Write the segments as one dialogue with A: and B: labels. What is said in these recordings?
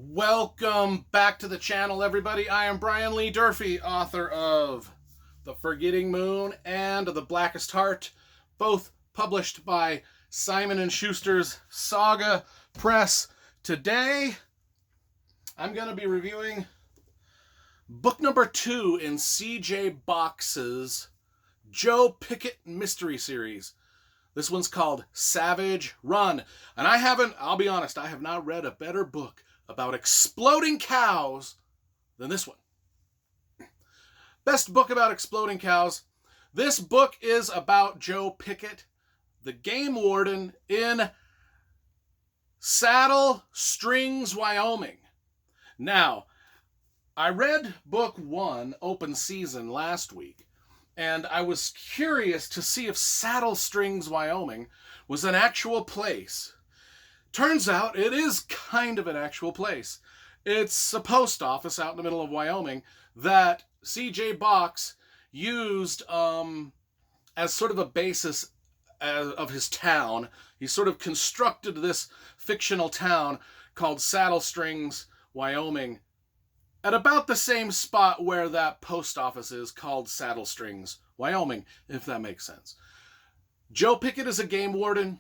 A: Welcome back to the channel, everybody. I am Brian Lee Durfee, author of The Forgetting Moon and The Blackest Heart, both published by Simon & Schuster's Saga Press. Today, I'm going to be reviewing book number 2 in C.J. Box's Joe Pickett mystery series. This one's called Savage Run. And I'll be honest, I have not read a better book about exploding cows than this one. Best book about exploding cows. This book is about Joe Pickett, the game warden in Saddle Springs, Wyoming. Now, I read book 1, open season, last week, and I was curious to see if Saddle Springs, Wyoming was an actual place. Turns out it is kind of an actual place. It's a post office out in the middle of Wyoming that C.J. Box used as sort of a basis of his town. He sort of constructed this fictional town called Saddle Springs, Wyoming, at about the same spot where that post office is called Saddle Springs, Wyoming, if that makes sense. Joe Pickett is a game warden.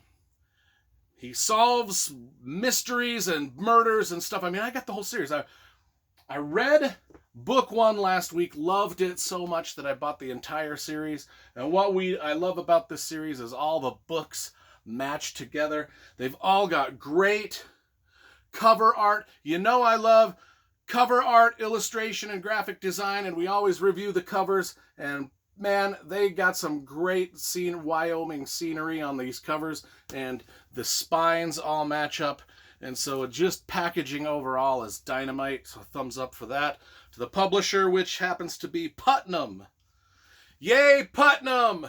A: He solves mysteries and murders and stuff. I mean, I got the whole series. I read book 1 last week, loved it so much that I bought the entire series. And what I love about this series is all the books match together. They've all got great cover art. You know I love cover art, illustration, and graphic design, and we always review the covers. And man, they got some great Wyoming scenery on these covers, and the spines all match up. And so just packaging overall is dynamite, so thumbs up for that. To the publisher, which happens to be Putnam. Yay, Putnam!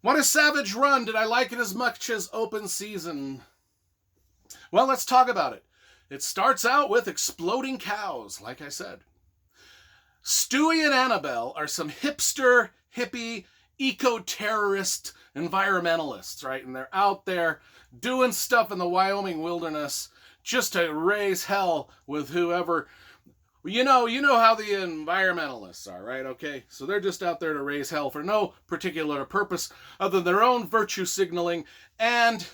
A: What is Savage Run? Did I like it as much as open season? Well, let's talk about it. It starts out with exploding cows, like I said. Stewie and Annabelle are some hipster, hippie, eco-terrorist environmentalists, right? And they're out there doing stuff in the Wyoming wilderness just to raise hell with whoever. You know how the environmentalists are, right? Okay, so they're just out there to raise hell for no particular purpose other than their own virtue signaling, and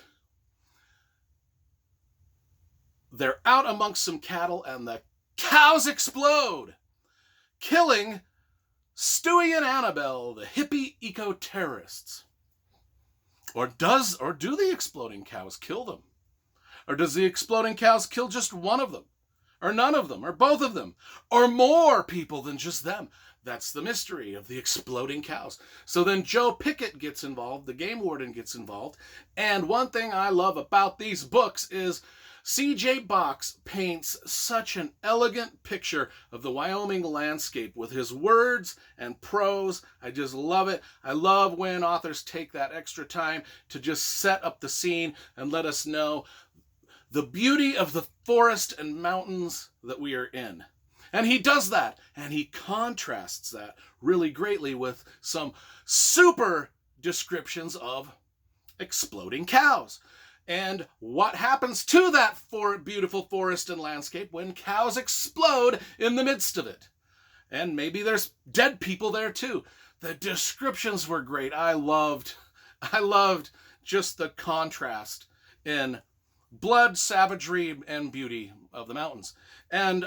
A: they're out amongst some cattle, and the cows explode, killing Stewie and Annabelle, the hippie eco-terrorists. Or do the exploding cows kill them? Or does the exploding cows kill just one of them? Or none of them? Or both of them? Or more people than just them? That's the mystery of the exploding cows. So then Joe Pickett gets involved, the game warden gets involved, and one thing I love about these books is C.J. Box paints such an elegant picture of the Wyoming landscape with his words and prose. I just love it. I love when authors take that extra time to just set up the scene and let us know the beauty of the forest and mountains that we are in. And he does that, and he contrasts that really greatly with some super descriptions of exploding cows. And what happens to that beautiful forest and landscape when cows explode in the midst of it? And maybe there's dead people there too. The descriptions were great. I loved just the contrast in blood, savagery, and beauty of the mountains. And,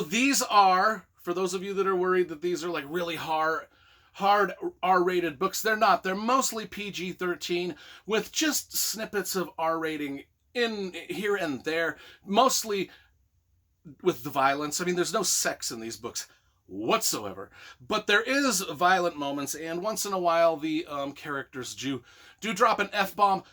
A: these are, for those of you that are worried that these are like really hard R-rated books, they're not. They're mostly PG-13 with just snippets of R rating in here and there, mostly with the violence. I mean, there's no sex in these books whatsoever, but there is violent moments, and once in a while the characters do drop an F-bomb.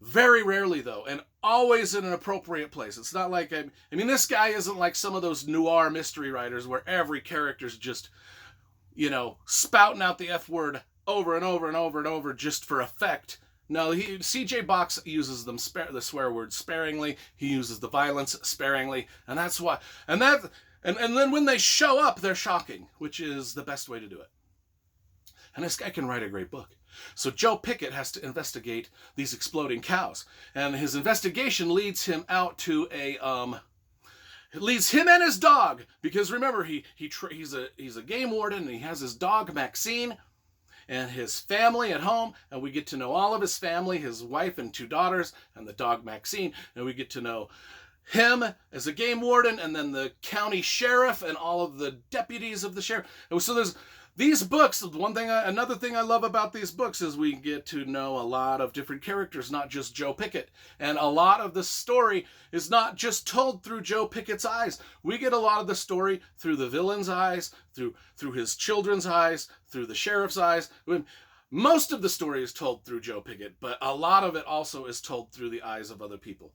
A: Very rarely, though, and always in an appropriate place. It's not like, this guy isn't like some of those noir mystery writers where every character's just, spouting out the F word over and over and over and over just for effect. No, C.J. Box uses the swear word sparingly. He uses the violence sparingly, and that's why. And then when they show up, they're shocking, which is the best way to do it. And this guy can write a great book. So Joe Pickett has to investigate these exploding cows. And his investigation leads him out to it leads him and his dog, because remember, he's a game warden, and he has his dog Maxine and his family at home, and we get to know all of his family, his wife and 2 daughters, and the dog Maxine, and we get to know him as a game warden, and then the county sheriff and all of the deputies of the sheriff. And so there's these books. Another thing I love about these books is we get to know a lot of different characters, not just Joe Pickett. And a lot of the story is not just told through Joe Pickett's eyes. We get a lot of the story through the villain's eyes, through his children's eyes, through the sheriff's eyes. Most of the story is told through Joe Pickett, but a lot of it also is told through the eyes of other people.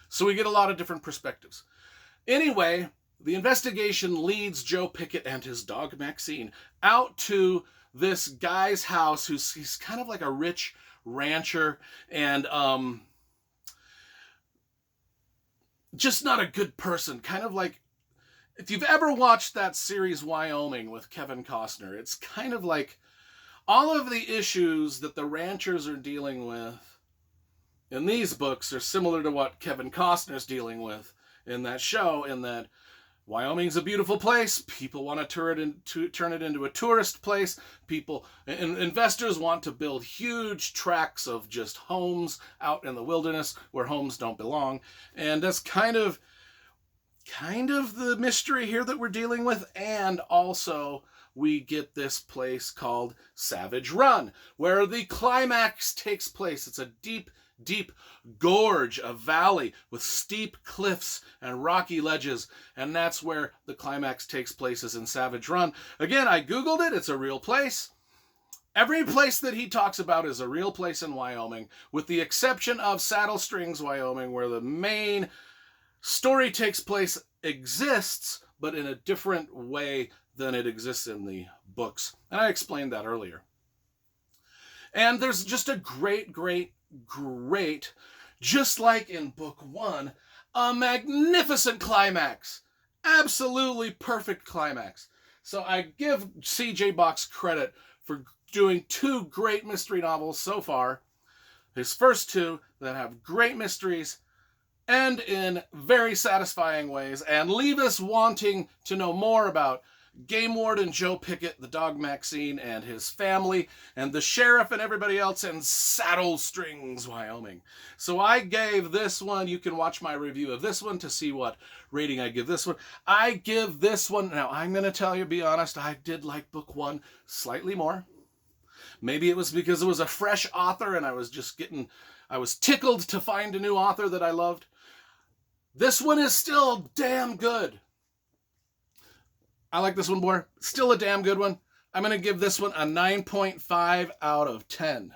A: So we get a lot of different perspectives. Anyway, the investigation leads Joe Pickett and his dog Maxine out to this guy's house he's kind of like a rich rancher and just not a good person. Kind of like, if you've ever watched that series Wyoming with Kevin Costner, it's kind of like all of the issues that the ranchers are dealing with in these books are similar to what Kevin Costner's dealing with in that show, in that Wyoming's a beautiful place. People want to turn it into a tourist place. Investors want to build huge tracts of just homes out in the wilderness where homes don't belong. And that's kind of the mystery here that we're dealing with. And also we get this place called Savage Run, where the climax takes place. It's a deep gorge, a valley with steep cliffs and rocky ledges, and that's where the climax takes place, is in Savage Run. Again, I googled it. It's a real place. Every place that he talks about is a real place in Wyoming, with the exception of Saddle Springs, Wyoming, where the main story takes place, exists, but in a different way than it exists in the books. And I explained that earlier. And there's just a great, just like in book 1, a magnificent climax. Absolutely perfect climax. So I give C.J. Box credit for doing 2 great mystery novels so far. His first 2 that have great mysteries and in very satisfying ways, and leave us wanting to know more about Game Warden Joe Pickett, the dog Maxine, and his family, and the sheriff and everybody else in Saddle Springs, Wyoming. So I gave this one, you can watch my review of this one to see what rating I give this one. I give this one, now I'm going to tell you, be honest, I did like book 1 slightly more. Maybe it was because it was a fresh author and I was tickled to find a new author that I loved. This one is still damn good. I like this one more. Still a damn good one. I'm going to give this one a 9.5 out of 10.